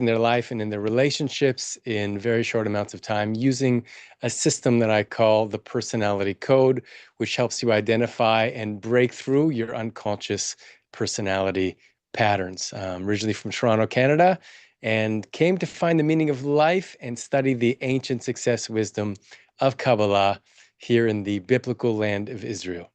in their life and in their relationships in very short amounts of time using a system that I call the personality code, which helps you identify and break through your unconscious personality patterns. Originally from Toronto, Canada, and came to find the meaning of life and study the ancient success wisdom of Kabbalah here in the biblical land of Israel.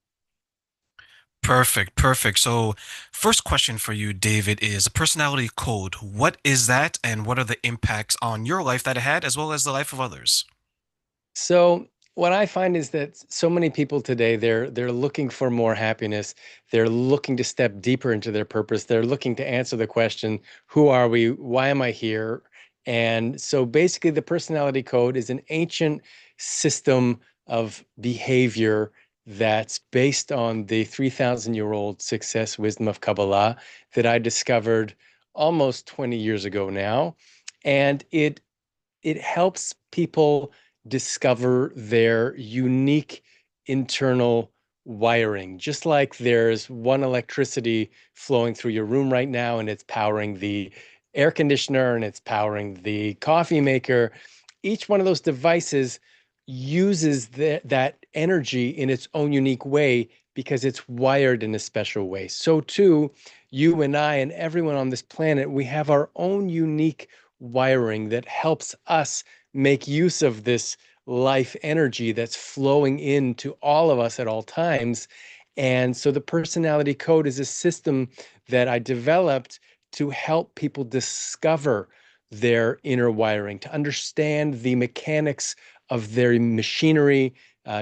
Perfect, perfect. So, first question for you, David, is a personality code. What is that, and what are the impacts on your life that it had, as well as the life of others? So what I find is that so many people today they're looking for more happiness. They're looking to step deeper into their purpose. They're looking to answer the question, who are we? Why am I here? And so basically the personality code is an ancient system of behavior that's based on the 3,000-year-old success wisdom of Kabbalah that I discovered almost 20 years ago now. And it helps people discover their unique internal wiring. Just like there's one electricity flowing through your room right now, and it's powering the air conditioner and it's powering the coffee maker. Each one of those devices uses that energy in its own unique way because it's wired in a special way. So too, you and I and everyone on this planet, we have our own unique wiring that helps us make use of this life energy that's flowing into all of us at all times. And so the personality code is a system that I developed to help people discover their inner wiring, to understand the mechanics of their machinery,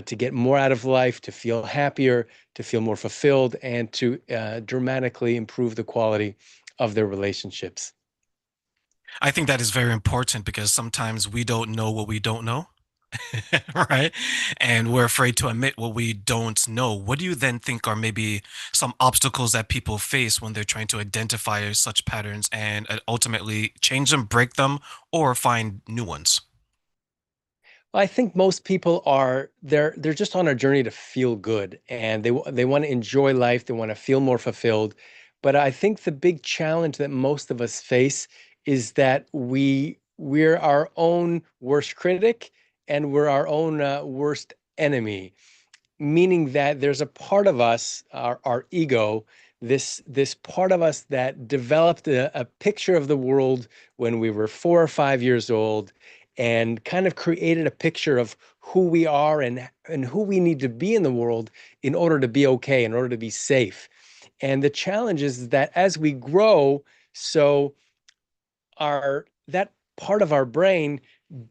to get more out of life, to feel happier, to feel more fulfilled, and to dramatically improve the quality of their relationships. I think that is very important because sometimes we don't know what we don't know, right? And we're afraid to admit what we don't know. What do you then think are maybe some obstacles that people face when they're trying to identify such patterns and ultimately change them, break them, or find new ones? I think most people are they're just on a journey to feel good and they want to enjoy life, they want to feel more fulfilled. But I think the big challenge that most of us face is that we're our own worst critic and we're our own worst enemy, meaning that there's a part of us, our ego, this part of us that developed a picture of the world when we were 4 or 5 years old and kind of created a picture of who we are and who we need to be in the world in order to be okay, in order to be safe. And the challenge is that as we grow, so our that part of our brain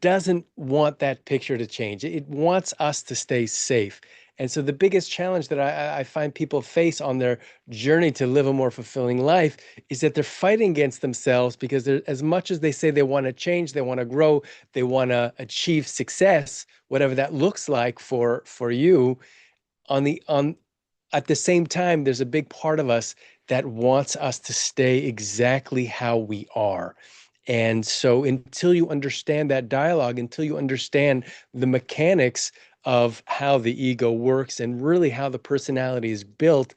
doesn't want that picture to change. It wants us to stay safe. And so the biggest challenge that I find people face on their journey to live a more fulfilling life is that they're fighting against themselves because they're, as much as they say they want to change, they want to grow, they want to achieve success, whatever that looks like for you, on at the same time, there's a big part of us that wants us to stay exactly how we are. And so until you understand that dialogue, until you understand the mechanics of how the ego works and really how the personality is built,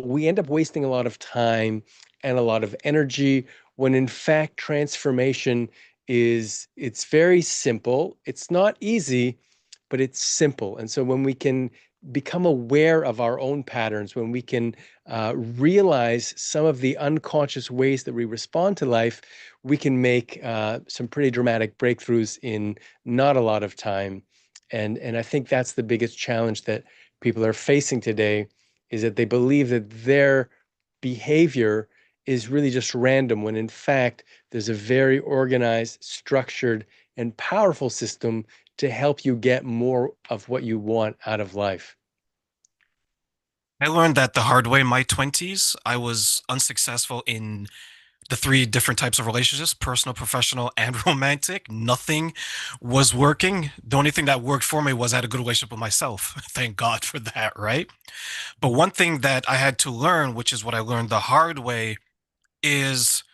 we end up wasting a lot of time and a lot of energy when in fact transformation it's very simple. It's not easy, but it's simple. And so when we can become aware of our own patterns, when we can realize some of the unconscious ways that we respond to life, we can make some pretty dramatic breakthroughs in not a lot of time. And I think that's the biggest challenge that people are facing today is that they believe that their behavior is really just random when in fact there's a very organized, structured, and powerful system to help you get more of what you want out of life. I learned that the hard way in my 20s. I was unsuccessful in the three different types of relationships: personal, professional, and romantic. Nothing was working. The only thing that worked for me was I had a good relationship with myself. Thank God for that, right? But one thing that I had to learn, which is what I learned the hard way, is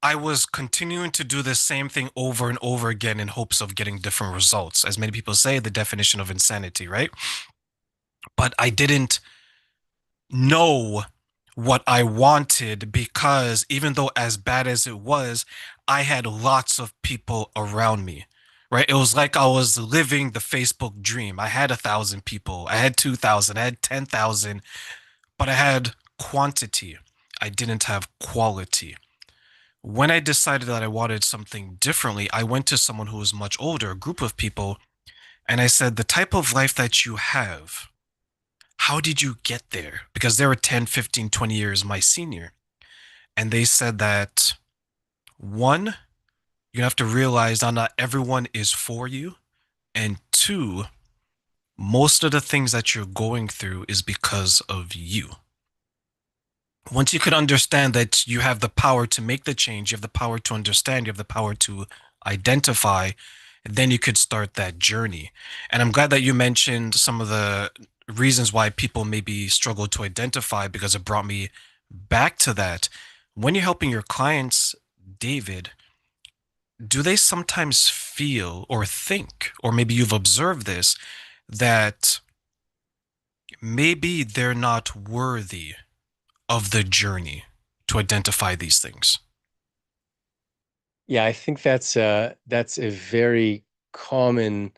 I was continuing to do the same thing over and over again in hopes of getting different results. As many people say, the definition of insanity, right? But I didn't know what I wanted because even though as bad as it was, I had lots of people around me, right? It was like I was living the Facebook dream. I had 1,000 people, I had 2,000, I had 10,000, but I had quantity. I didn't have quality. When I decided that I wanted something differently, I went to someone who was much older, a group of people, and I said, the type of life that you have, how did you get there? Because they were 10, 15, 20 years my senior. And they said that one, you have to realize that not everyone is for you. And two, most of the things that you're going through is because of you. Once you could understand that you have the power to make the change, you have the power to understand, you have the power to identify, then you could start that journey. And I'm glad that you mentioned some of the reasons why people maybe struggle to identify because it brought me back to that. When you're helping your clients, David, do they sometimes feel or think, or maybe you've observed this, that maybe they're not worthy of the journey to identify these things? Yeah, I think that's a very common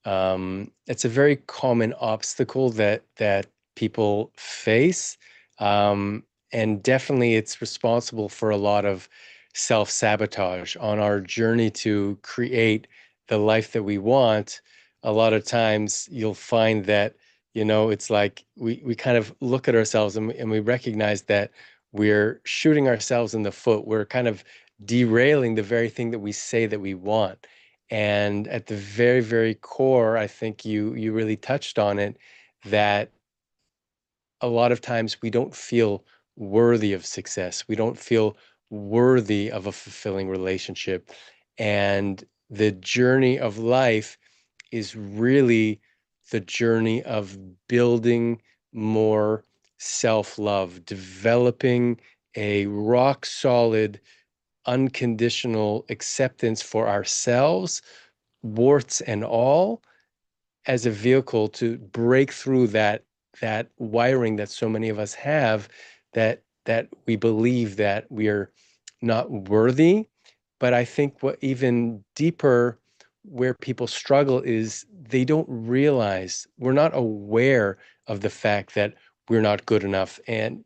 it's a very common obstacle that people face. And definitely it's responsible for a lot of self-sabotage on our journey to create the life that we want. A lot of times you'll find that, it's like we kind of look at ourselves and we recognize that we're shooting ourselves in the foot. We're kind of derailing the very thing that we say that we want. And at the very, very core, I think you really touched on it, that a lot of times we don't feel worthy of success. We don't feel worthy of a fulfilling relationship. And the journey of life is really the journey of building more self-love, developing a rock solid, unconditional acceptance for ourselves, warts and all, as a vehicle to break through that wiring that so many of us have, that we believe that we're not worthy. But I think what even deeper, where people struggle, is they don't realize, we're not aware of the fact that we're not good enough, and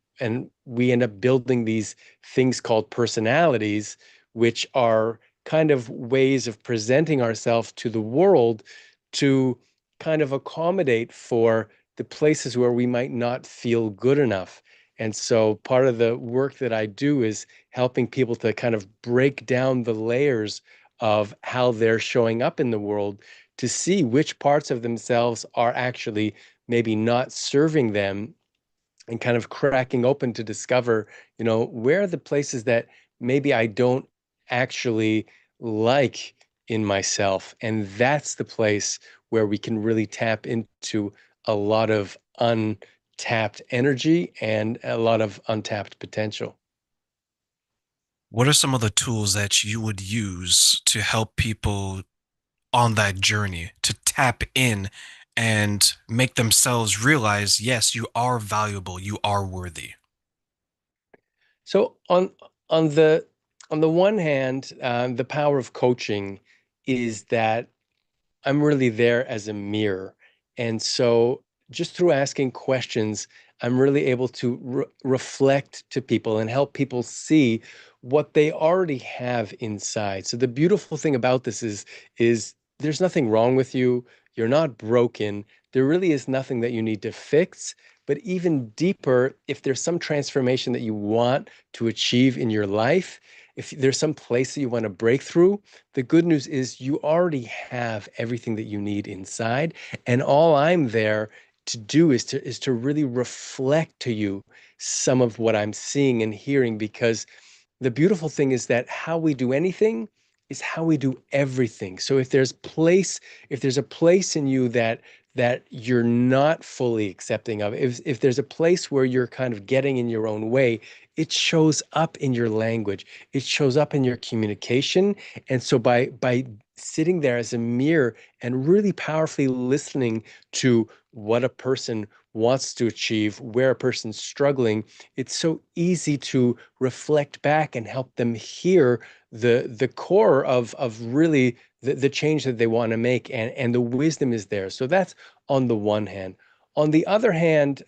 we end up building these things called personalities, which are kind of ways of presenting ourselves to the world to kind of accommodate for the places where we might not feel good enough. And so part of the work that I do is helping people to kind of break down the layers of how they're showing up in the world, to see which parts of themselves are actually maybe not serving them, and kind of cracking open to discover, where are the places that maybe I don't actually like in myself. And that's the place where we can really tap into a lot of untapped energy and a lot of untapped potential. What are some of the tools that you would use to help people on that journey to tap in and make themselves realize, yes, you are valuable, you are worthy? So on the on the one hand, the power of coaching is that I'm really there as a mirror. And so just through asking questions, I'm really able to reflect to people and help people see what they already have inside. So the beautiful thing about this is there's nothing wrong with you. You're not broken. There really is nothing that you need to fix. But even deeper, if there's some transformation that you want to achieve in your life, if there's some place that you want to break through, the good news is you already have everything that you need inside. And all I'm there to do is to really reflect to you some of what I'm seeing and hearing, because the beautiful thing is that how we do anything is how we do everything. So if there's a place in you that you're not fully accepting of, if there's a place where you're kind of getting in your own way, it shows up in your language, it shows up in your communication. And so by sitting there as a mirror and really powerfully listening to what a person wants to achieve, where a person's struggling, it's so easy to reflect back and help them hear the core of really the change that they want to make, and the wisdom is there. So that's on the one hand. On the other hand,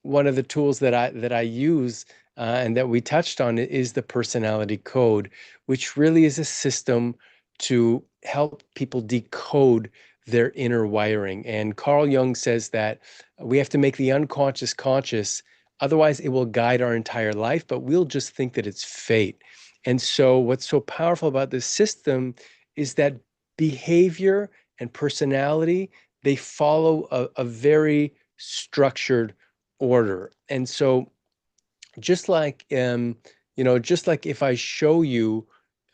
one of the tools that I use and that we touched on is the personality code, which really is a system to help people decode their inner wiring. And Carl Jung says that we have to make the unconscious conscious, otherwise, it will guide our entire life, but we'll just think that it's fate. And so, what's so powerful about this system is that behavior and personality, they follow a very structured order. And so, just like just like if I show you,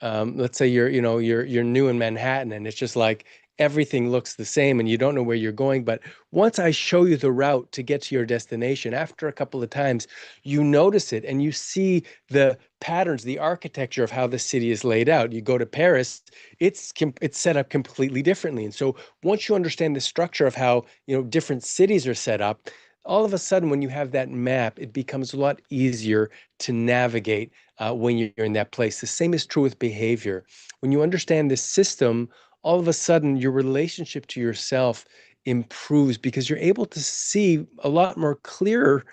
let's say you're new in Manhattan, and it's just like everything looks the same and you don't know where you're going. But once I show you the route to get to your destination, after a couple of times, you notice it and you see the patterns, the architecture of how the city is laid out. You go to Paris, it's set up completely differently. And so once you understand the structure of how different cities are set up, all of a sudden, when you have that map, it becomes a lot easier to navigate when you're in that place. The same is true with behavior. When you understand this system, all of a sudden, your relationship to yourself improves because you're able to see a lot more clearly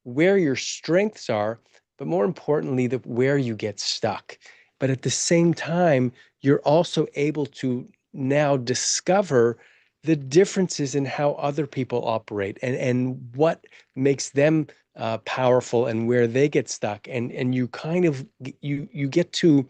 where your strengths are, but more importantly, where you get stuck. But at the same time, you're also able to now discover the differences in how other people operate, and what makes them powerful and where they get stuck. And you kind of you get to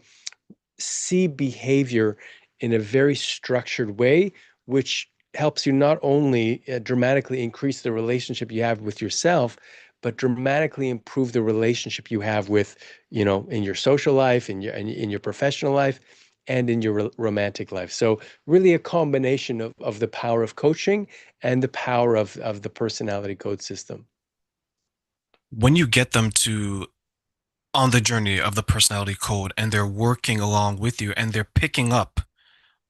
see behavior in a very structured way, which helps you not only dramatically increase the relationship you have with yourself, but dramatically improve the relationship you have with, in your social life, in your professional life, and in your romantic life. So really a combination of the power of coaching and the power of the personality code system. When you get them to on the journey of the personality code and they're working along with you and they're picking up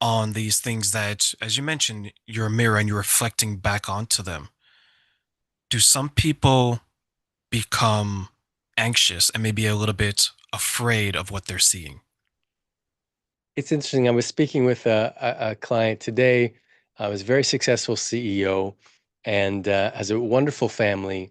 on these things that, as you mentioned, you're a mirror and you're reflecting back onto them, do some people become anxious and maybe a little bit afraid of what they're seeing? It's interesting. I was speaking with a client today. Was a very successful CEO and has a wonderful family,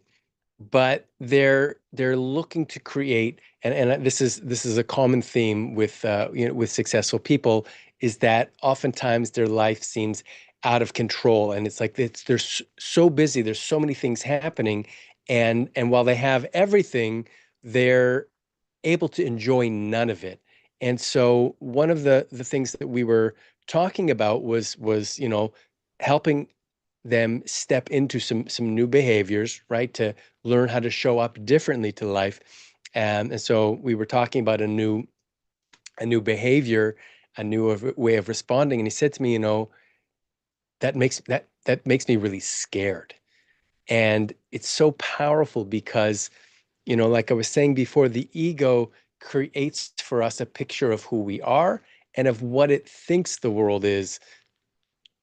but they're looking to create, and this is a common theme with with successful people, is that oftentimes their life seems out of control, and it's like they're so busy, there's so many things happening, and while they have everything, they're able to enjoy none of it. And so one of the things that we were talking about was helping them step into some new behaviors, right? To learn how to show up differently to life. And so we were talking about a new behavior, a new way of responding. And he said to me, that makes me really scared. And it's so powerful because, like I was saying before, the ego creates for us a picture of who we are and of what it thinks the world is,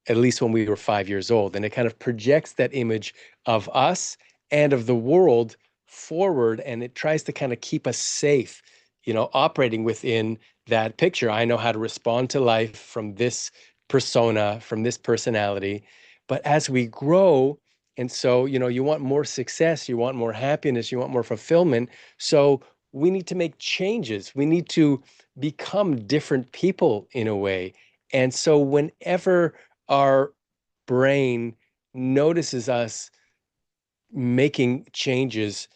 at least when we were 5 years old. And it kind of projects that image of us and of the world forward. And it tries to kind of keep us safe, operating within that picture. I know how to respond to life from this persona, from this personality. But as we grow, and so, you want more success, you want more happiness, you want more fulfillment. So we need to make changes. We need to become different people in a way. And so whenever our brain notices us making changes,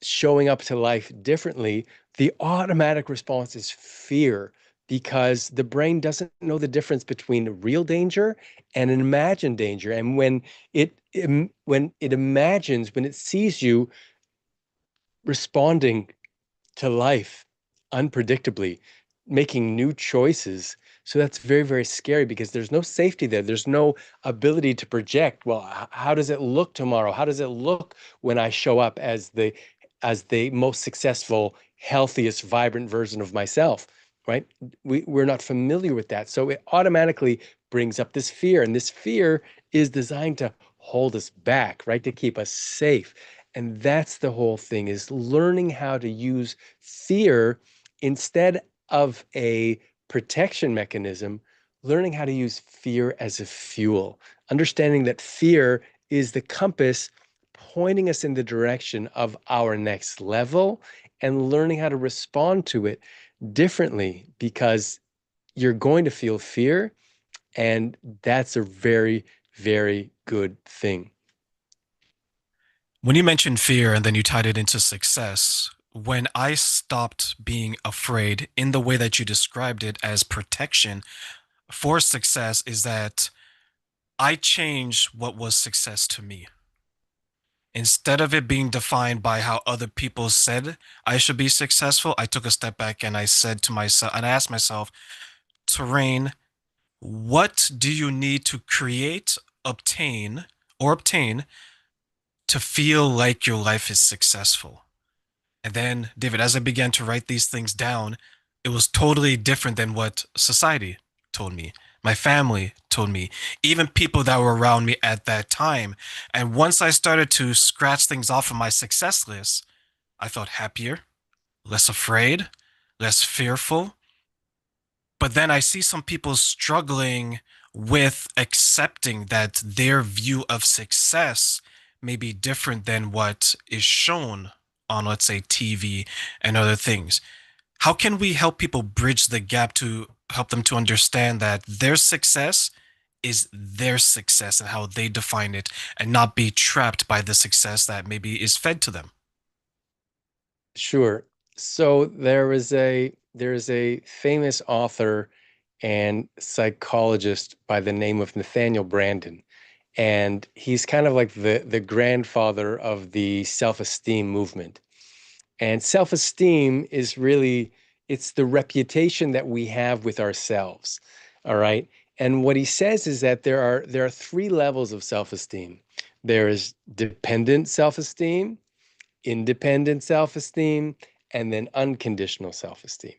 showing up to life differently, the automatic response is fear, because the brain doesn't know the difference between real danger and an imagined danger. And when it imagines, when it sees you responding to life unpredictably, making new choices. So that's very, very scary because there's no safety there. There's no ability to project, well, how does it look tomorrow? How does it look when I show up as the most successful, healthiest, vibrant version of myself? right? We're not familiar with that. So it automatically brings up this fear. And this fear is designed to hold us back, right? To keep us safe. And that's the whole thing is learning how to use fear instead of a protection mechanism, learning how to use fear as a fuel, understanding that fear is the compass pointing us in the direction of our next level and learning how to respond to it differently because you're going to feel fear, and that's a very, very good thing. When you mentioned fear and then you tied it into success, when I stopped being afraid in the way that you described it as protection for success, is that I changed what was success to me. Instead of it being defined by how other people said I should be successful, I took a step back and I said to myself, and I asked myself, Terrain, what do you need to create, obtain, or obtain to feel like your life is successful? And then, David, as I began to write these things down, it was totally different than what society told me, my family told me, even people that were around me at that time. And once I started to scratch things off of my success list, I felt happier, less afraid, less fearful. But then I see some people struggling with accepting that their view of success may be different than what is shown on, let's say, TV and other things. How can we help people bridge the gap to help them to understand that their success is their success and how they define it and not be trapped by the success that maybe is fed to them? Sure. So there is a famous author and psychologist by the name of Nathaniel Branden, and he's kind of like the grandfather of the self-esteem movement. And self-esteem is really, it's the reputation that we have with ourselves. All right. And what he says is that there are three levels of self-esteem. There is dependent self-esteem, independent self-esteem, and then unconditional self-esteem.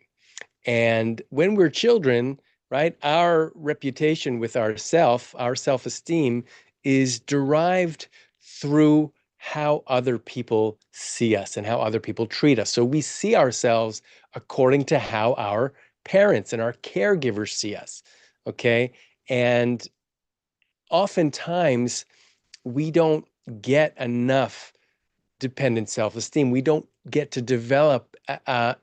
And when we're children, right, our reputation with ourself, our self-esteem is derived through how other people see us and how other people treat us. So we see ourselves according to how our parents and our caregivers see us. Okay. And oftentimes we don't get enough dependent self-esteem. We don't get to develop an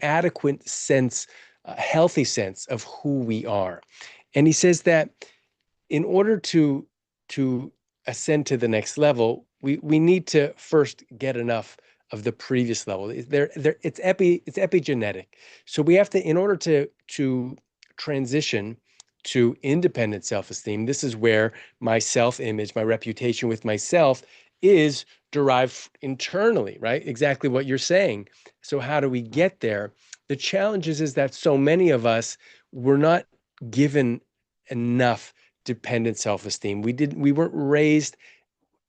adequate sense, a healthy sense of who we are. And he says that in order to ascend to the next level, we need to first get enough of the previous level. It's epigenetic. So we have to, in order to transition to independent self-esteem, this is where my self-image, my reputation with myself is derived internally, right? Exactly what you're saying. So how do we get there? The challenge is that so many of us were not given enough dependent self-esteem. We weren't raised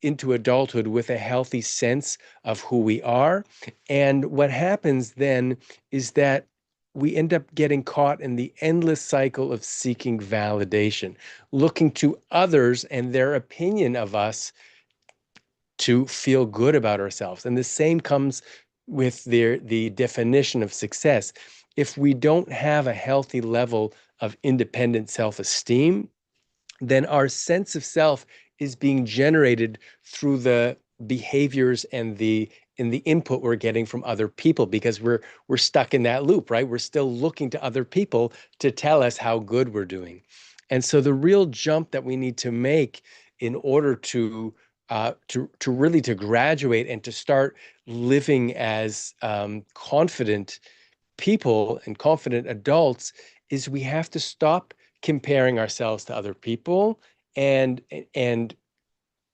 into adulthood with a healthy sense of who we are. And what happens then is that we end up getting caught in the endless cycle of seeking validation, looking to others and their opinion of us to feel good about ourselves. And the same comes with the definition of success. If we don't have a healthy level of independent self-esteem, then our sense of self is being generated through the behaviors and the input we're getting from other people because we're stuck in that loop, right? We're still looking to other people to tell us how good we're doing. And so the real jump that we need to make in order to really to graduate and to start living as confident people and confident adults is we have to stop comparing ourselves to other people and and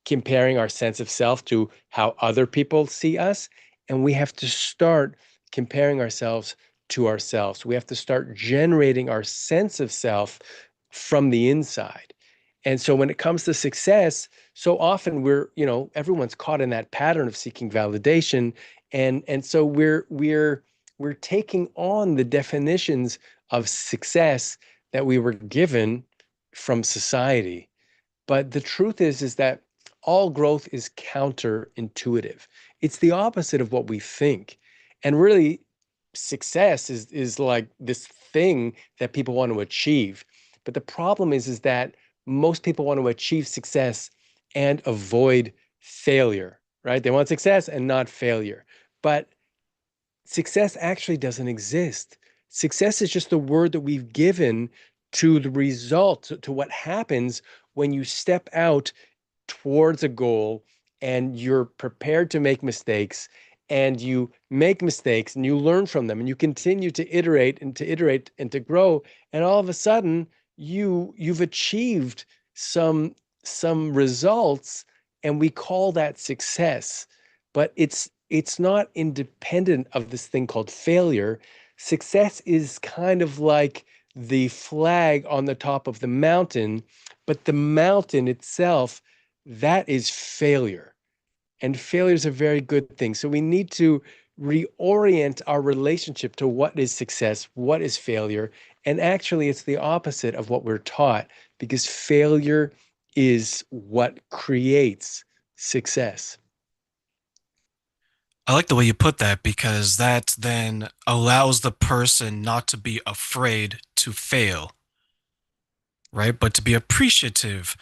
comparing our sense of self to how other people see us. And we have to start comparing ourselves to ourselves. We have to start generating our sense of self from the inside. And so when it comes to success, so often everyone's caught in that pattern of seeking validation. And so we're we're taking on the definitions of success that we were given from society. But the truth is that all growth is counterintuitive. It's the opposite of what we think. And really, success is like this thing that people want to achieve. But the problem is that most people want to achieve success and avoid failure, right? They want success and not failure. But success actually doesn't exist. Success is just the word that we've given to the result, to what happens when you step out towards a goal and you're prepared to make mistakes and you make mistakes and you learn from them and you continue to iterate and to grow, and all of a sudden you've achieved some some results, and we call that success. But it's not independent of this thing called failure. Success is kind of like the flag on the top of the mountain, but the mountain itself, that is failure. And failure is a very good thing. So we need to reorient our relationship to what is success, what is failure. And actually, it's the opposite of what we're taught, because failure is what creates success. I like the way you put that because that then allows the person not to be afraid to fail, right? But to be appreciative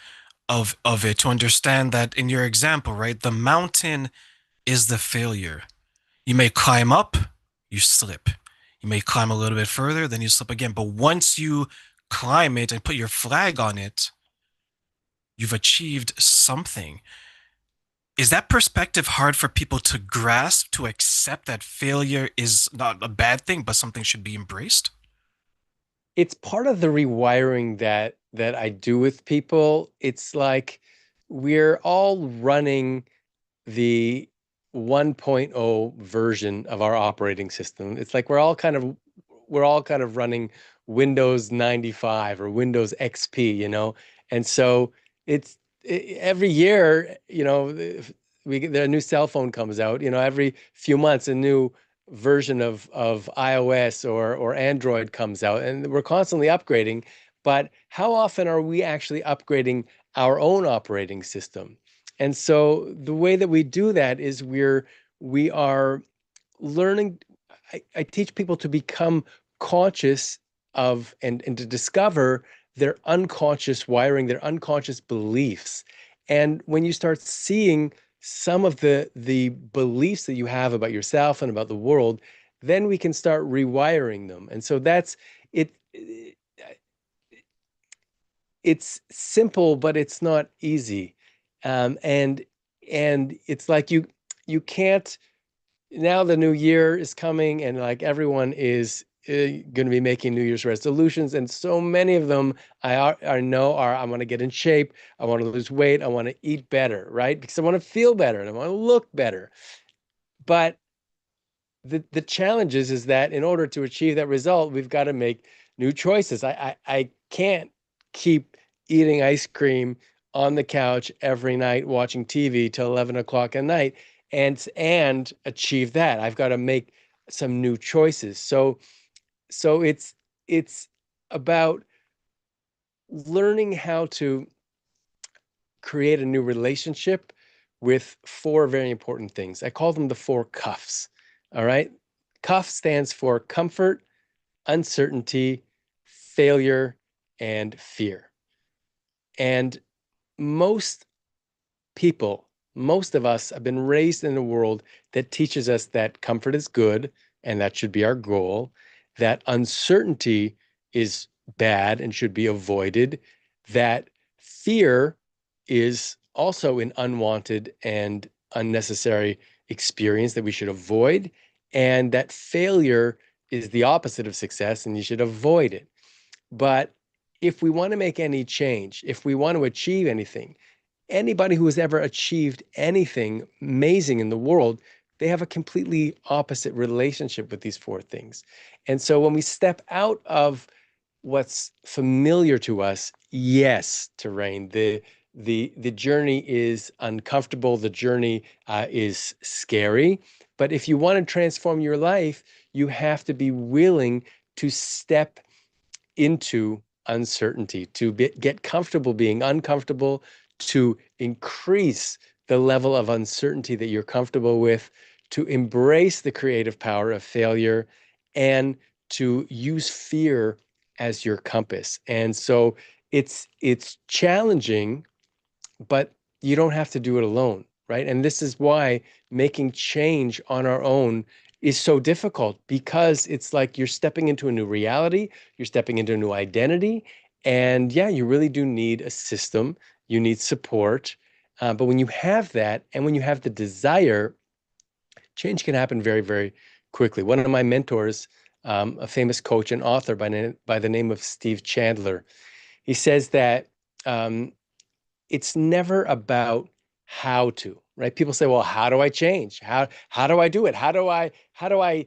of it, to understand that in your example, right, the mountain is the failure. You may climb up, you slip. You may climb a little bit further, then you slip again. But once you climb it and put your flag on it, you've achieved something. Is that perspective hard for people to grasp, to accept that failure is not a bad thing, but something should be embraced? It's part of the rewiring that I do with people. It's like we're all running the 1.0 version of our operating system. It's like we're all kind of running Windows 95 or Windows XP, And so every year, a new cell phone comes out, every few months a new version of iOS or Android comes out, and we're constantly upgrading. But how often are we actually upgrading our own operating system? And so the way that we do that is we are learning. I teach people to become conscious of and to discover their unconscious wiring, their unconscious beliefs. And when you start seeing some of the beliefs that you have about yourself and about the world, then we can start rewiring them. And so that's it. It's simple, but it's not easy. And it's like you can't. Now the new year is coming, and like everyone is going to be making New Year's resolutions, and so many of them I know are, I want to get in shape, I want to lose weight, I want to eat better, right? Because I want to feel better and I want to look better. But the challenge is that in order to achieve that result, we've got to make new choices. I can't keep eating ice cream on the couch every night watching TV till 11 o'clock at night and achieve that. I've got to make some new choices. So it's about learning how to create a new relationship with four very important things. I call them the four cuffs. All right. Cuff stands for comfort, uncertainty, failure, and fear. And most people, most of us have been raised in a world that teaches us that comfort is good and that should be our goal, that uncertainty is bad and should be avoided, that fear is also an unwanted and unnecessary experience that we should avoid, and that failure is the opposite of success and you should avoid it. But if we want to make any change, if we want to achieve anything, anybody who has ever achieved anything amazing in the world, they have a completely opposite relationship with these four things. And so when we step out of what's familiar to us, yes, terrain, the journey is uncomfortable, the journey is scary. But if you want to transform your life, you have to be willing to step into uncertainty, to get comfortable being uncomfortable, to increase the level of uncertainty that you're comfortable with, to embrace the creative power of failure, and to use fear as your compass. And so it's challenging, but you don't have to do it alone, right? And this is why making change on our own is so difficult, because it's like you're stepping into a new reality, you're stepping into a new identity. And yeah, you really do need a system, you need support. But when you have that, and when you have the desire, change can happen very, very quickly. One of my mentors, a famous coach and author by the name of Steve Chandler, he says that it's never about how to, right? People say, well, how do I change? How do I do it? How do I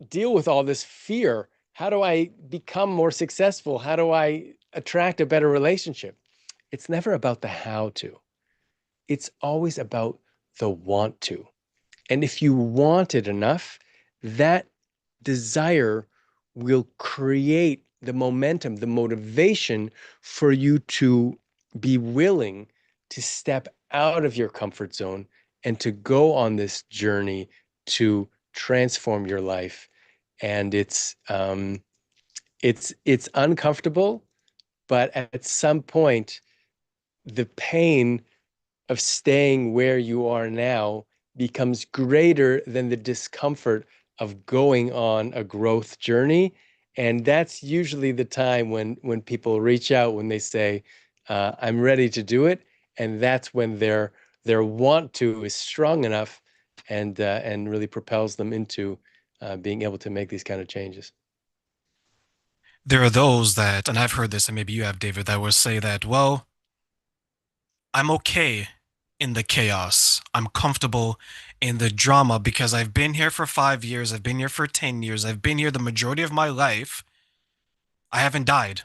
deal with all this fear? How do I become more successful? How do I attract a better relationship? It's never about the how to. It's always about the want to. And if you want it enough, that desire will create the momentum, the motivation for you to be willing to step out of your comfort zone and to go on this journey to transform your life. And it's uncomfortable, but at some point, the pain of staying where you are now becomes greater than the discomfort of going on a growth journey. And that's usually the time when people reach out, when they say, I'm ready to do it. And that's when their want to is strong enough, and really propels them into being able to make these kind of changes. There are those that, and I've heard this, and maybe you have, David, that will say that, well, I'm okay in the chaos. I'm comfortable in the drama because I've been here for 5 years. I've been here for 10 years. I've been here the majority of my life. I haven't died.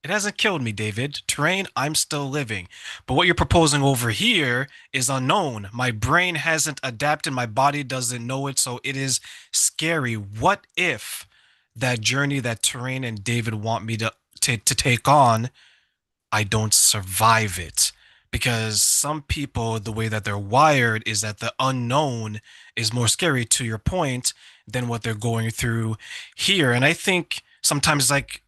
It hasn't killed me, David. Terrain, I'm still living. But what you're proposing over here is unknown. My brain hasn't adapted. My body doesn't know it. So it is scary. What if that journey that Terrain and David want me to take on, I don't survive it? Because some people, the way that they're wired is that the unknown is more scary, to your point, than what they're going through here. And I think sometimes, like,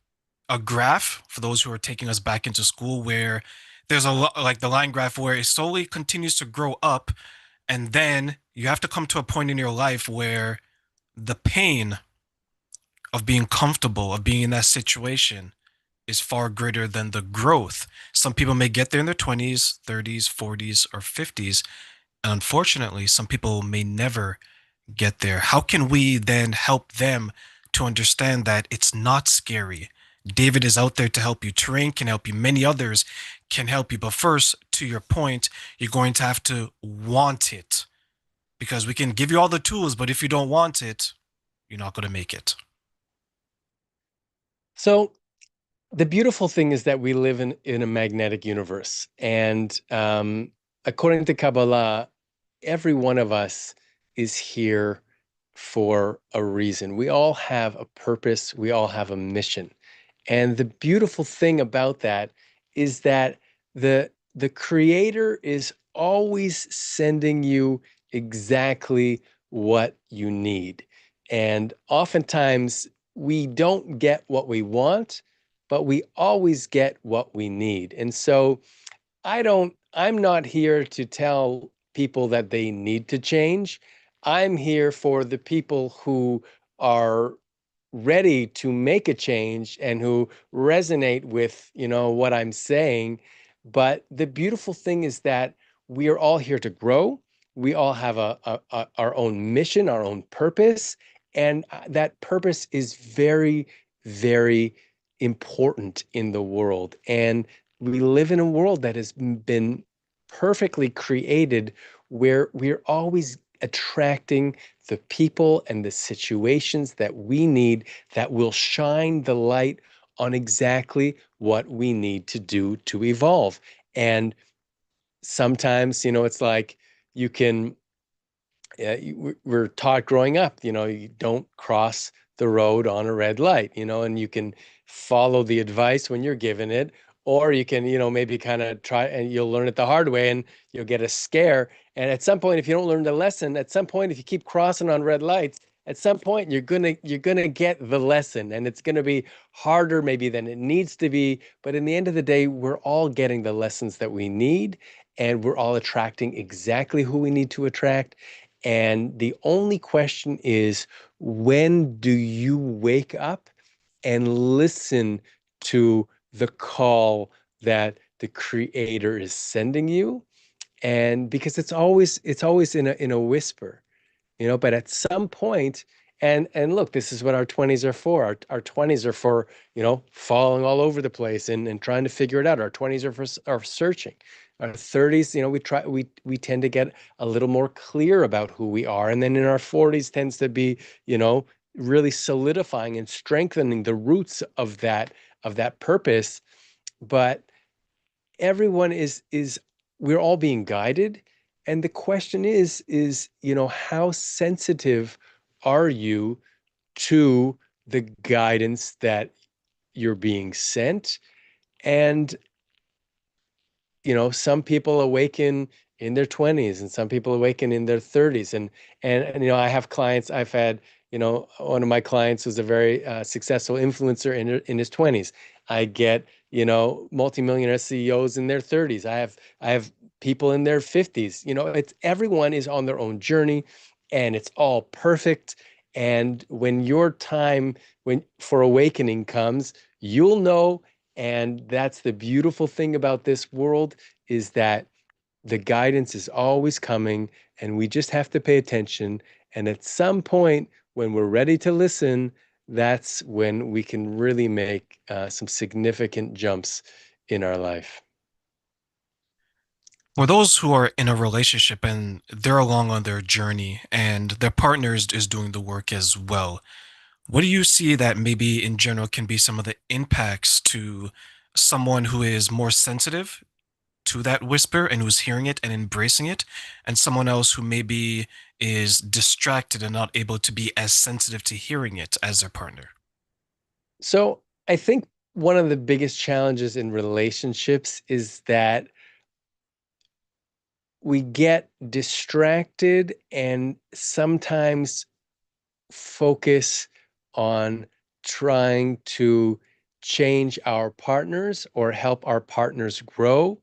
a graph for those who are taking us back into school, where there's like the line graph where it slowly continues to grow up, and then you have to come to a point in your life where the pain of being comfortable, of being in that situation, is far greater than the growth. Some people may get there in their 20s, 30s, 40s, or 50s, and unfortunately some people may never get there. How can we then help them to understand that it's not scary? David is out there to help you. Terrain can help you. Many others can help you. But first, to your point, you're going to have to want it, because we can give you all the tools, but if you don't want it, you're not going to make it. So the beautiful thing is that we live in a magnetic universe. And according to Kabbalah, every one of us is here for a reason. We all have a purpose, we all have a mission. And the beautiful thing about that is that the creator is always sending you exactly what you need. And oftentimes we don't get what we want, but we always get what we need. And so I'm not here to tell people that they need to change. I'm here for the people who are ready to make a change and who resonate with, what I'm saying. But the beautiful thing is that we are all here to grow. We all have our own mission, our own purpose, and that purpose is very, very important in the world. And we live in a world that has been perfectly created, where we're always attracting the people and the situations that we need, that will shine the light on exactly what we need to do to evolve. And sometimes, it's like you can Yeah, we're taught growing up, you don't cross the road on a red light, and you can follow the advice when you're given it, or you can, maybe kind of try and you'll learn it the hard way and you'll get a scare. And at some point, if you don't learn the lesson, at some point, if you keep crossing on red lights, at some point you're gonna get the lesson, and it's gonna be harder maybe than it needs to be. But in the end of the day, we're all getting the lessons that we need, and we're all attracting exactly who we need to attract. And the only question is, when do you wake up and listen to the call that the creator is sending you? And because it's always in a whisper, but at some point, and look, this is what our 20s are for. Our 20s are for, falling all over the place and trying to figure it out. Our 20s are searching. Our 30s, we tend to get a little more clear about who we are. And then in our 40s tends to be, you know, really solidifying and strengthening the roots of that purpose. But everyone is we're all being guided, and the question is, how sensitive are you to the guidance that you're being sent? And some people awaken in their 20s, and some people awaken in their 30s. And I have clients. I've had, one of my clients was a very successful influencer in his 20s. I get, multimillionaire CEOs in their 30s. I have people in their 50s. It's everyone is on their own journey, and it's all perfect. And when your time when for awakening comes, you'll know. And that's the beautiful thing about this world, is that the guidance is always coming, and we just have to pay attention. And at some point, when we're ready to listen, that's when we can really make some significant jumps in our life. For those who are in a relationship and they're along on their journey and their partner is doing the work as well, what do you see that maybe in general can be some of the impacts to someone who is more sensitive to that whisper and who's hearing it and embracing it, and someone else who maybe is distracted and not able to be as sensitive to hearing it as their partner? So I think one of the biggest challenges in relationships is that we get distracted and sometimes focus on trying to change our partners or help our partners grow.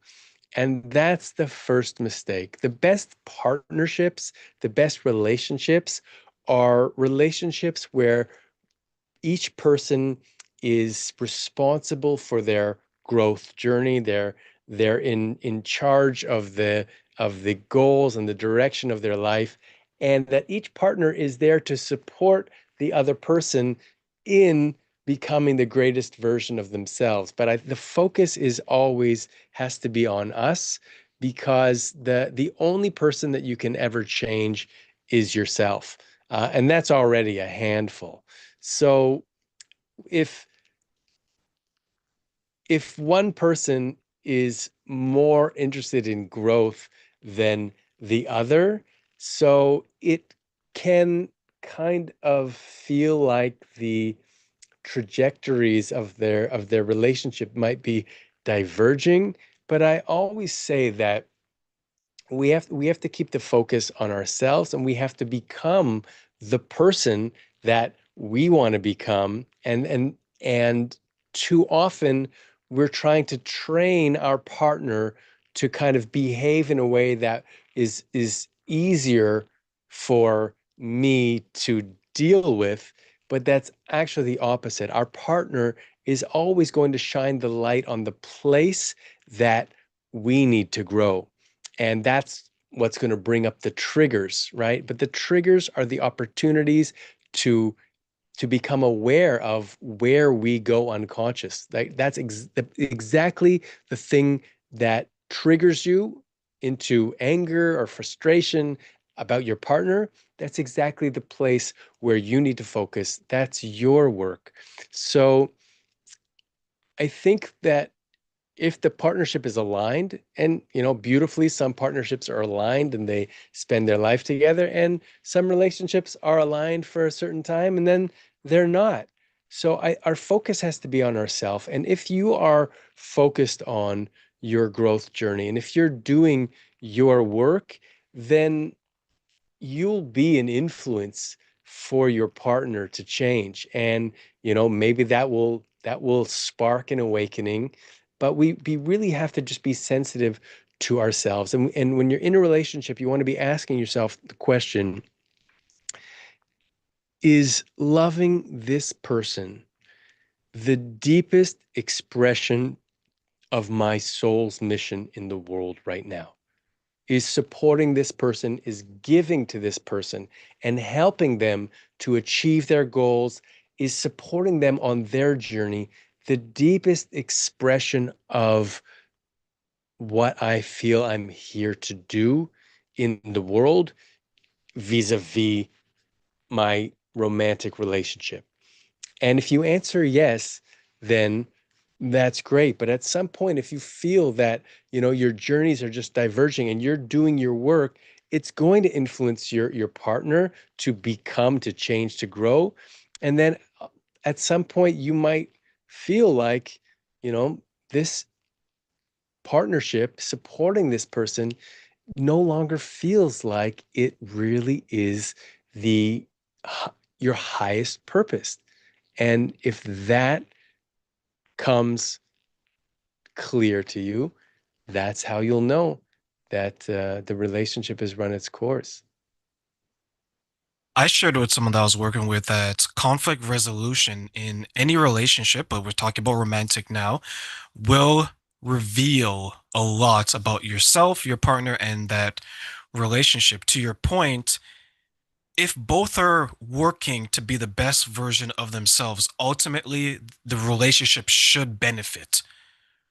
And that's the first mistake. The best partnerships, the best relationships are relationships where each person is responsible for their growth journey. They're in charge of the goals and the direction of their life, and that each partner is there to support the other person in becoming the greatest version of themselves. But the focus is always has to be on us, because the only person that you can ever change is yourself, and that's already a handful. So if if one person is more interested in growth than the other, so it can kind of feel like the trajectories of their relationship might be diverging. But I always say that we have to keep the focus on ourselves, and we have to become the person that we want to become. And too often we're trying to train our partner to kind of behave in a way that is easier for me to deal with. But that's actually the opposite. Our partner is always going to shine the light on the place that we need to grow. And that's what's going to bring up the triggers, right? But the triggers are the opportunities to become aware of where we go unconscious. That's exactly the thing that triggers you into anger or frustration about your partner. That's exactly the place where you need to focus. That's your work. So I think that if the partnership is aligned, and beautifully, some partnerships are aligned and they spend their life together, and some relationships are aligned for a certain time and then they're not. So our focus has to be on ourselves. And if you are focused on your growth journey, and if you're doing your work, then you'll be an influence for your partner to change. And maybe that will spark an awakening. But we really have to just be sensitive to ourselves. And when you're in a relationship, you want to be asking yourself the question, is loving this person the deepest expression of my soul's mission in the world right now? Is supporting this person, is giving to this person and helping them to achieve their goals, is supporting them on their journey, the deepest expression of what I feel I'm here to do in the world vis-a-vis my romantic relationship? And if you answer yes, then that's great. But at some point, if you feel that, your journeys are just diverging and you're doing your work, it's going to influence your partner to become, to change, to grow. And then at some point, you might feel like, you know, this partnership, supporting this person, no longer feels like it really is the your highest purpose. And if that comes clear to you, that's how you'll know that the relationship has run its course. I shared with someone that I was working with that conflict resolution in any relationship, but we're talking about romantic now, will reveal a lot about yourself, your partner, and that relationship. To your point, if both are working to be the best version of themselves, ultimately the relationship should benefit,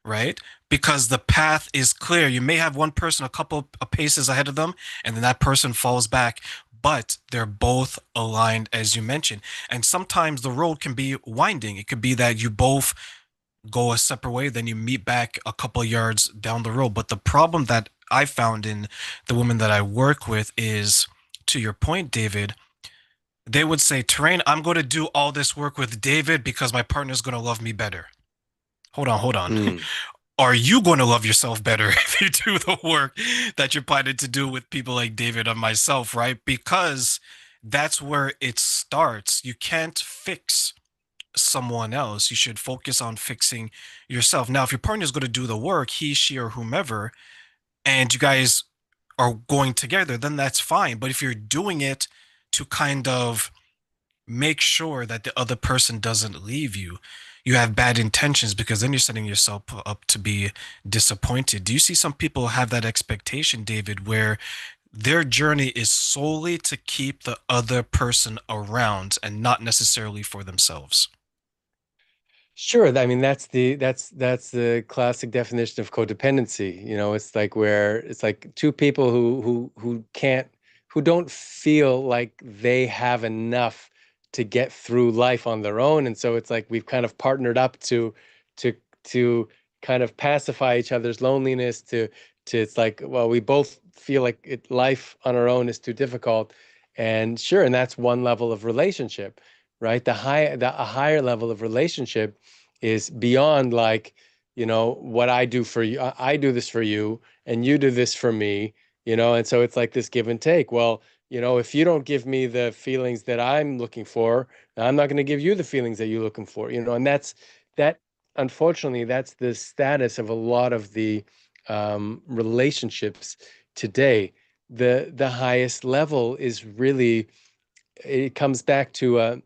right? Because the path is clear. You may have one person a couple of paces ahead of them, and then that person falls back, but they're both aligned, as you mentioned. And sometimes the road can be winding. It could be that you both go a separate way, then you meet back a couple yards down the road. But the problem that I found in the women that I work with is, to your point, David, they would say, Terrain, I'm going to do all this work with David because my partner's going to love me better. Hold on, hold on. Mm. Are you going to love yourself better if you do the work that you're planning to do with people like David and myself, right? Because that's where it starts. You can't fix someone else. You should focus on fixing yourself. Now, if your partner is going to do the work, he, she, or whomever, and you guys are going together, then that's fine. But if you're doing it to kind of make sure that the other person doesn't leave you, you have bad intentions, because then you're setting yourself up to be disappointed. Do you see some people have that expectation, David, where their journey is solely to keep the other person around and not necessarily for themselves? Sure. I mean, that's the classic definition of codependency. It's like where it's like two people who don't feel like they have enough to get through life on their own. And so it's like we've kind of partnered up to to kind of pacify each other's loneliness, to it's like, well, we both feel like life on our own is too difficult. And sure, and that's one level of relationship, right? A higher level of relationship is beyond like, what I do for you. I do this for you and you do this for me, and so it's like this give and take. Well, if you don't give me the feelings that I'm looking for, I'm not going to give you the feelings that you're looking for, and that, unfortunately, that's the status of a lot of the relationships today. The highest level is really, it comes back to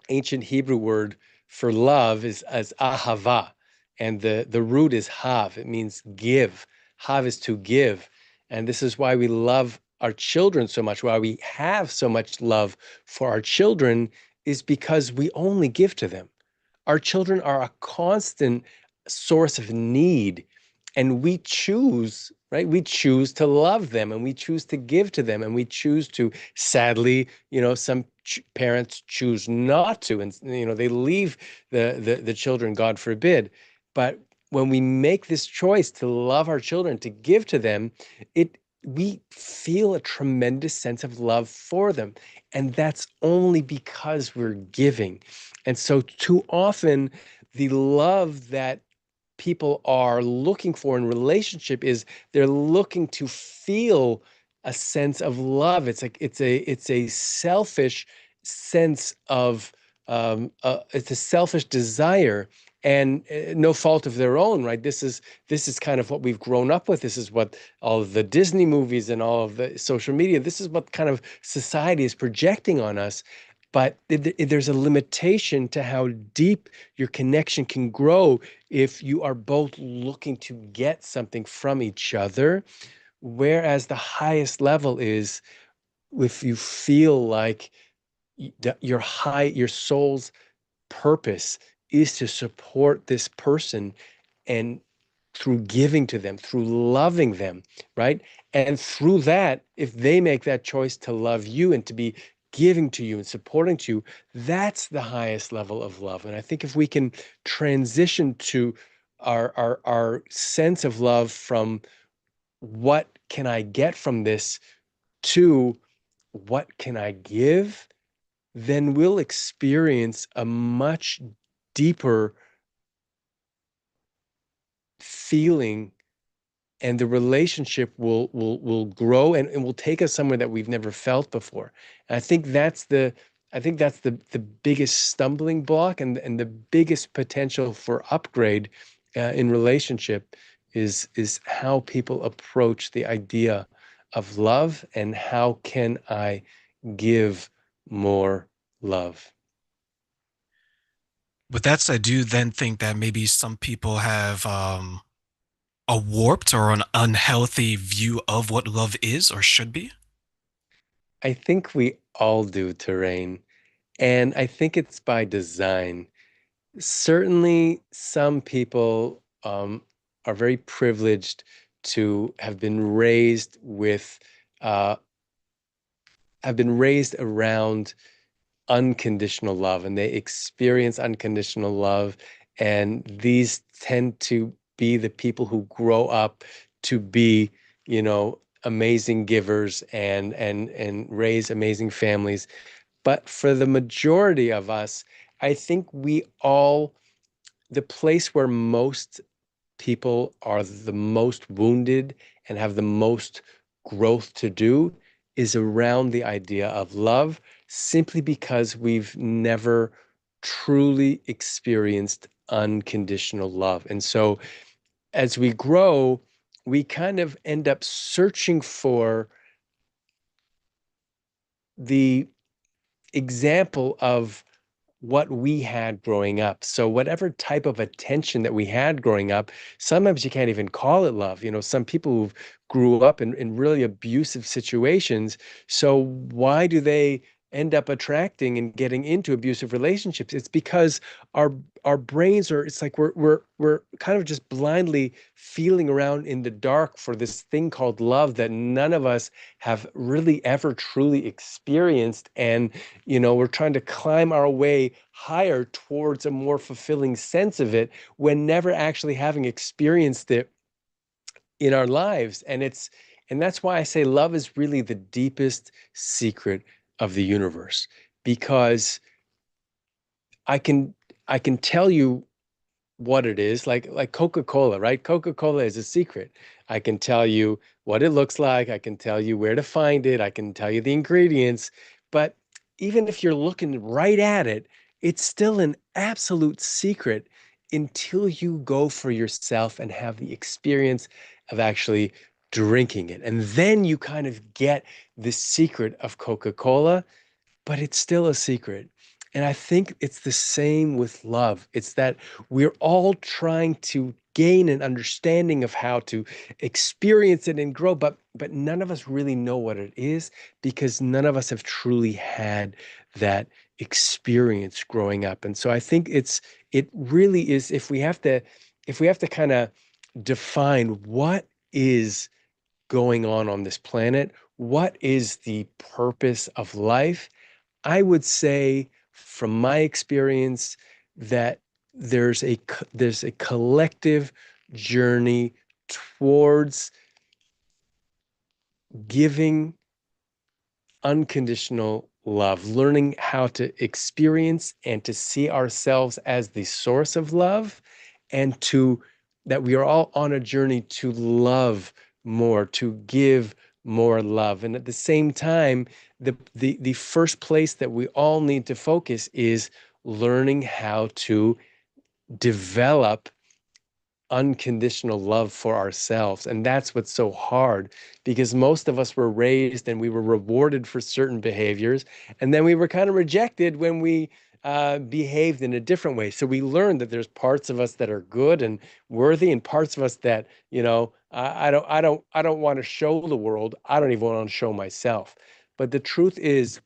ancient Hebrew word for love is as ahava, and the root is hav. It means give. Hav is to give, and this is why we love our children so much. Why we have so much love for our children is because we only give to them. Our children are a constant source of need, and we choose, right? We choose to love them and we choose to give to them and we choose to, sadly, some parents choose not to, and they leave the children, God forbid. But when we make this choice to love our children, to give to them, it we feel a tremendous sense of love for them. And that's only because we're giving. And so too often the love that people are looking for in relationship is they're looking to feel a sense of love. It's like it's a selfish sense of it's a selfish desire, and no fault of their own, right? This is kind of what we've grown up with. This is what all of the Disney movies and all of the social media, this is what kind of society is projecting on us. But there's a limitation to how deep your connection can grow if you are both looking to get something from each other. Whereas the highest level is if you feel like your soul's purpose is to support this person, and through giving to them, through loving them, right? And through that, if they make that choice to love you and to be giving to you and supporting to you, that's the highest level of love. And I think if we can transition to our sense of love from what can I get from this to what can I give, then we'll experience a much deeper feeling, and the relationship will grow, and will take us somewhere that we've never felt before. And I think that's the biggest stumbling block, and the biggest potential for upgrade in relationship is how people approach the idea of love, and how can I give more love. With that said, do you then think that maybe some people have a warped or an unhealthy view of what love is or should be? I think we all do, Terrain, and I think it's by design. Certainly, some people are very privileged to uh, have been raised around unconditional love, and they experience unconditional love. And these tend to be the people who grow up to be, amazing givers, and raise amazing families. But for the majority of us, I think the place where most people are the most wounded and have the most growth to do is around the idea of love, simply because we've never truly experienced unconditional love. And so as we grow, we kind of end up searching for the example of what we had growing up. So whatever type of attention that we had growing up, sometimes you can't even call it love. Some people who grew up in really abusive situations. So why do they end up attracting and getting into abusive relationships? It's because our our brains are, it's like we're kind of just blindly feeling around in the dark for this thing called love that none of us have really ever truly experienced. And we're trying to climb our way higher towards a more fulfilling sense of it when never actually having experienced it in our lives. And that's why I say love is really the deepest secret of the universe, because I can I can tell you what it is, like Coca-Cola, right? Coca-Cola is a secret. I can tell you what it looks like, I can tell you where to find it, I can tell you the ingredients, but even if you're looking right at it, it's still an absolute secret until you go for yourself and have the experience of actually drinking it. And then you kind of get the secret of Coca-Cola, but it's still a secret. And I think it's the same with love. It's that we're all trying to gain an understanding of how to experience it and grow, but none of us really know what it is, because none of us have truly had that experience growing up. And so I think it really is, if we have to kind of define what is going on this planet, what is the purpose of life, I would say, from my experience, that there's a collective journey towards giving unconditional love, learning how to experience and to see ourselves as the source of love, and to that we are all on a journey to love more, to give more love. And at the same time, the first place that we all need to focus is learning how to develop unconditional love for ourselves. And that's what's so hard, because most of us were raised and we were rewarded for certain behaviors. And then we were kind of rejected when we behaved in a different way. So we learned that there's parts of us that are good and worthy, and parts of us that, I don't want to show the world. I don't even want to show myself. But the truth is,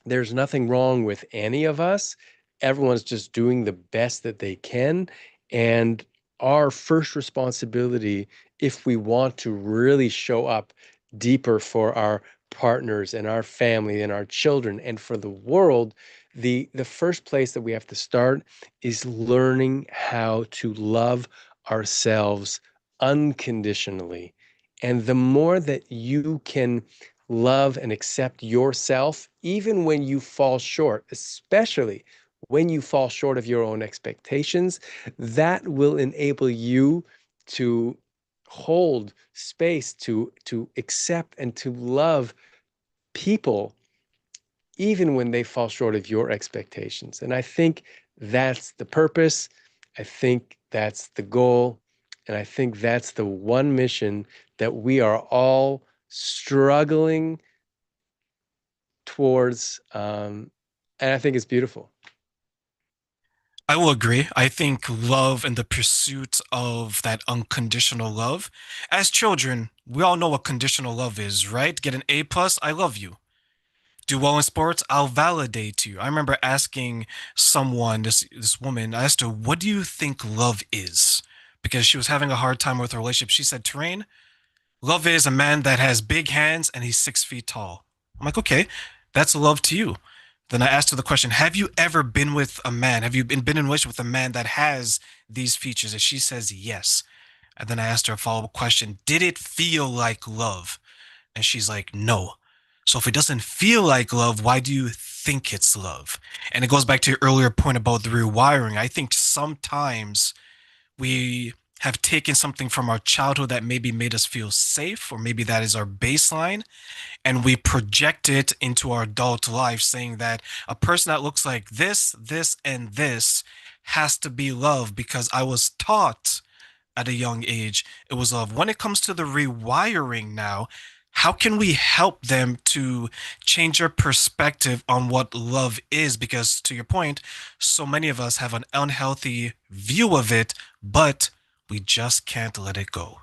there's nothing wrong with any of us. Everyone's just doing the best that they can. And our first responsibility, if we want to really show up deeper for our partners and our family and our children and for the world, the first place that we have to start is learning how to love ourselves unconditionally. And the more that you can love and accept yourself, even when you fall short, especially when you fall short of your own expectations, that will enable you to hold space to accept and to love people even when they fall short of your expectations. And I think that's the purpose. I think that's the goal. And I think that's the one mission that we are all struggling towards. And I think it's beautiful. I will agree. I think love and the pursuit of that unconditional love. As children, we all know what conditional love is, right? Get an A plus, I love you. Do well in sports, I'll validate you. I remember asking someone, this woman, I asked her, "What do you think love is?" Because she was having a hard time with her relationship. She said, "Terrain, love is a man that has big hands and he's 6 feet tall." I'm like, okay, that's love to you. Then I asked her the question, have you ever been with a man? Have you been in a relationship with a man that has these features? And she says yes. And then I asked her a follow-up question, did it feel like love? And she's like, no. So if it doesn't feel like love, why do you think it's love? And it goes back to your earlier point about the rewiring. I think sometimes we have taken something from our childhood that maybe made us feel safe, or maybe that is our baseline, and we project it into our adult life, saying that a person that looks like this, and this has to be love because I was taught at a young age it was love. When it comes to the rewiring now, how can we help them to change their perspective on what love is? Because to your point, so many of us have an unhealthy view of it, but we just can't let it go.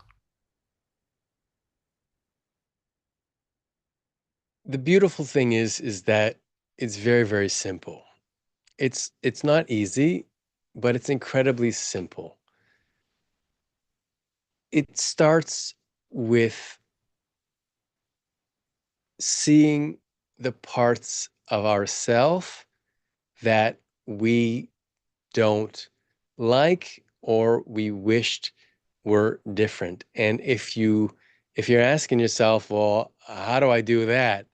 The beautiful thing is that it's very, very simple. It's not easy, but it's incredibly simple. It starts with seeing the parts of ourself that we don't like or we wished were different. And if you're asking yourself, well, how do I do that?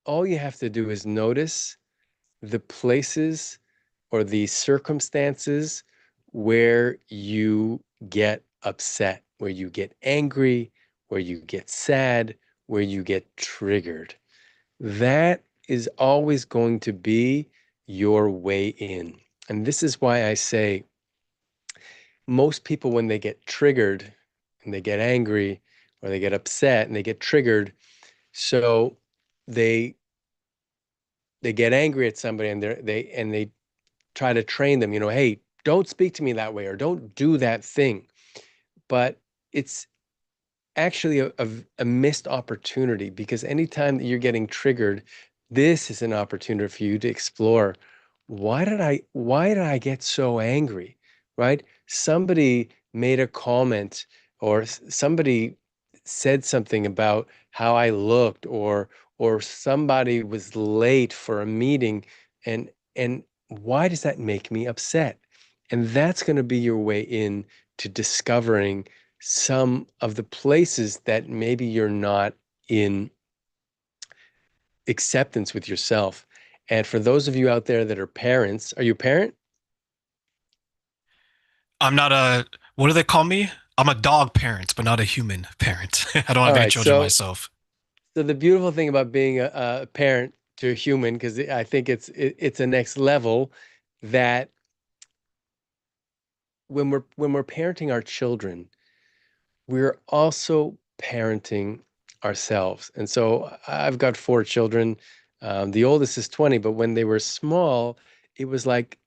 All you have to do is notice the places or the circumstances where you get upset, where you get angry, where you get sad, where you get triggered. That is always going to be your way in. And this is why I say most people, when they get triggered and they get angry or they get upset and they get triggered, so they they get angry at somebody and they try to train them, hey, don't speak to me that way or don't do that thing. But it's actually a missed opportunity, because anytime that you're getting triggered, this is an opportunity for you to explore, why did I get so angry? Right? Somebody made a comment, or somebody said something about how I looked, or somebody was late for a meeting, and And why does that make me upset? And that's going to be your way in to discovering some of the places that maybe you're not in acceptance with yourself. And for those of you out there that are parents, are you a parent? I'm not a, what do they call me? I'm a dog parent, but not a human parent. I don't All have any right. children So, myself. so the beautiful thing about being a parent to a human, because I think it's a next level, that when we're parenting our children, we're also parenting ourselves. And so I've got four children. The oldest is 20, but when they were small, it was like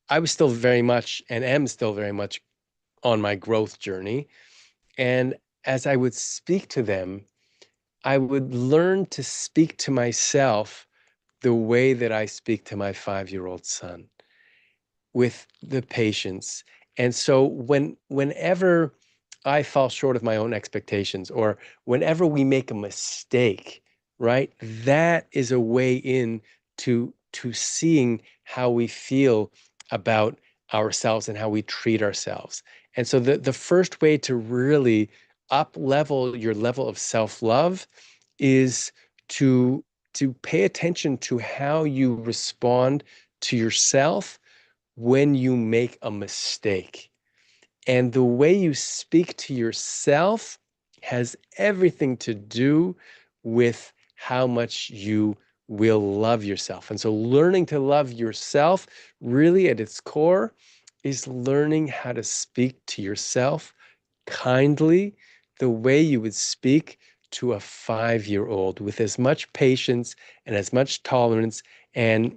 I was still very much and am still very much on my growth journey. And as I would speak to them, I would learn to speak to myself the way that I speak to my 5-year-old son, with the patience. And so whenever I fall short of my own expectations, or whenever we make a mistake, right? That is a way in to seeing how we feel about ourselves and how we treat ourselves. And so the first way to really up level your level of self-love is to to pay attention to how you respond to yourself when you make a mistake. And the way you speak to yourself has everything to do with how much you will love yourself. And so, learning to love yourself, really at its core, is learning how to speak to yourself kindly, the way you would speak to a 5-year-old, with as much patience and as much tolerance. And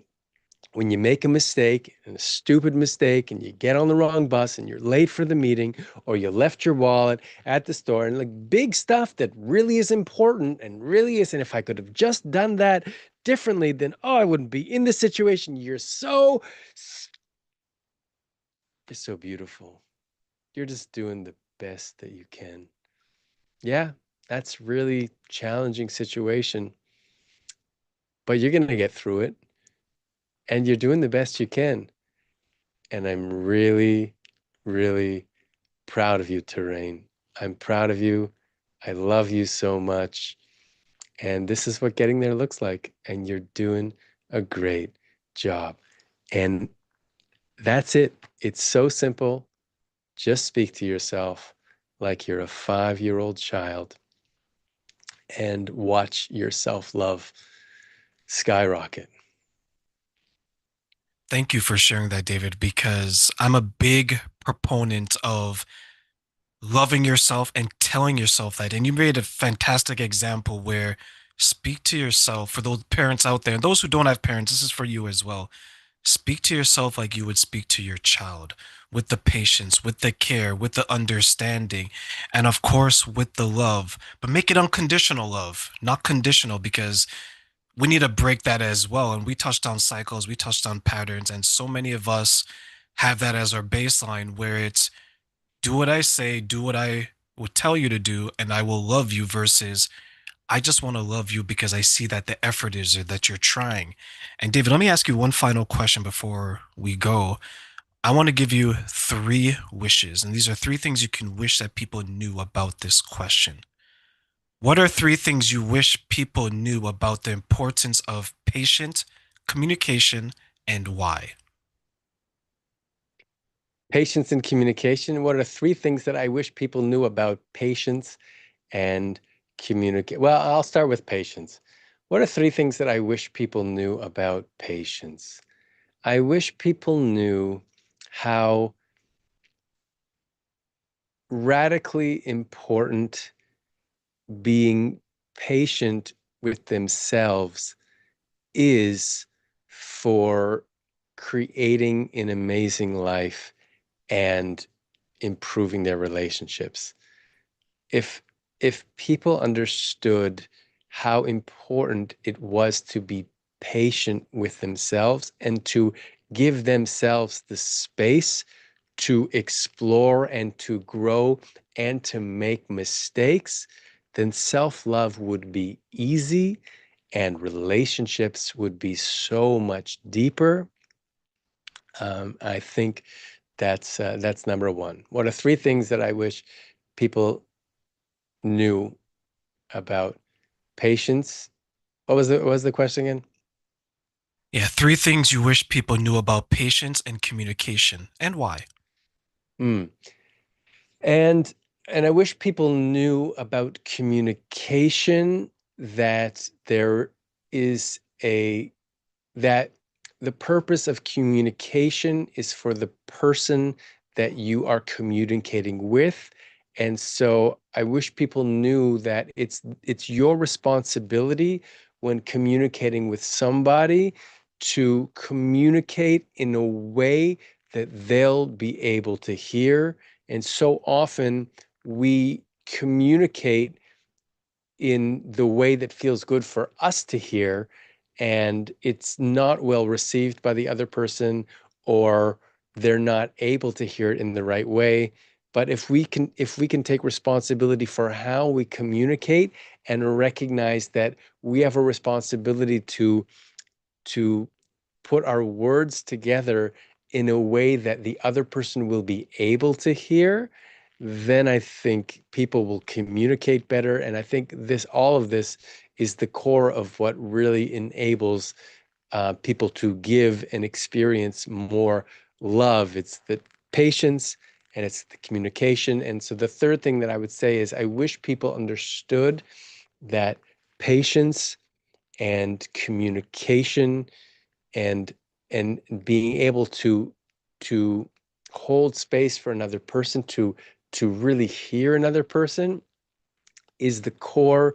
when you make a mistake, and a stupid mistake, and you get on the wrong bus and you're late for the meeting, or you left your wallet at the store, and like big stuff that really is important and really is, and if I could have just done that differently, then oh, I wouldn't be in this situation. You're so beautiful. You're just doing the best that you can. Yeah, that's really challenging situation, but you're going to get through it, and you're doing the best you can. And I'm really, really proud of you, Terrain. I'm proud of you. I love you so much. And this is what getting there looks like. And you're doing a great job. And that's it. It's so simple. Just speak to yourself like you're a 5-year-old child and watch your self love skyrocket. Thank you for sharing that, David, because I'm a big proponent of loving yourself and telling yourself that. And you made a fantastic example where speak to yourself for those parents out there and those who don't have parents. This is for you as well. Speak to yourself like you would speak to your child, with the patience, with the care, with the understanding, and of course, with the love. But make it unconditional love, not conditional, because we need to break that as well. And we touched on cycles, we touched on patterns, and so many of us have that as our baseline where it's do what I say, do what I will tell you to do, and I will love you versus I just want to love you because I see that the effort is there, that you're trying. And David, let me ask you one final question before we go. I want to give you three wishes, and these are three things you can wish that people knew about this question. What are three things you wish people knew about the importance of patient communication and why? Patience and communication. What are three things that I wish people knew about patience and communicate? Well, I'll start with patience. What are three things that I wish people knew about patience? I wish people knew how radically important being patient with themselves is for creating an amazing life and improving their relationships. if if people understood how important it was to be patient with themselves and to give themselves the space to explore and to grow and to make mistakes, then self-love would be easy and relationships would be so much deeper. I think that's number one. What are three things that I wish people knew about patience? What was the question again? Yeah, three things you wish people knew about patience and communication, and why. Mm. And and I wish people knew about communication, that there is a that the purpose of communication is for the person that you are communicating with. And so I wish people knew that it's your responsibility when communicating with somebody to communicate in a way that they'll be able to hear. And so often we communicate in the way that feels good for us to hear, and it's not well received by the other person, or they're not able to hear it in the right way. But if we can take responsibility for how we communicate and recognize that we have a responsibility to put our words together in a way that the other person will be able to hear, then I think people will communicate better. And I think all of this is the core of what really enables people to give and experience more love. It's the patience and it's the communication. And so the third thing that I would say is I wish people understood that patience and communication and and being able to hold space for another person, to really hear another person, is the core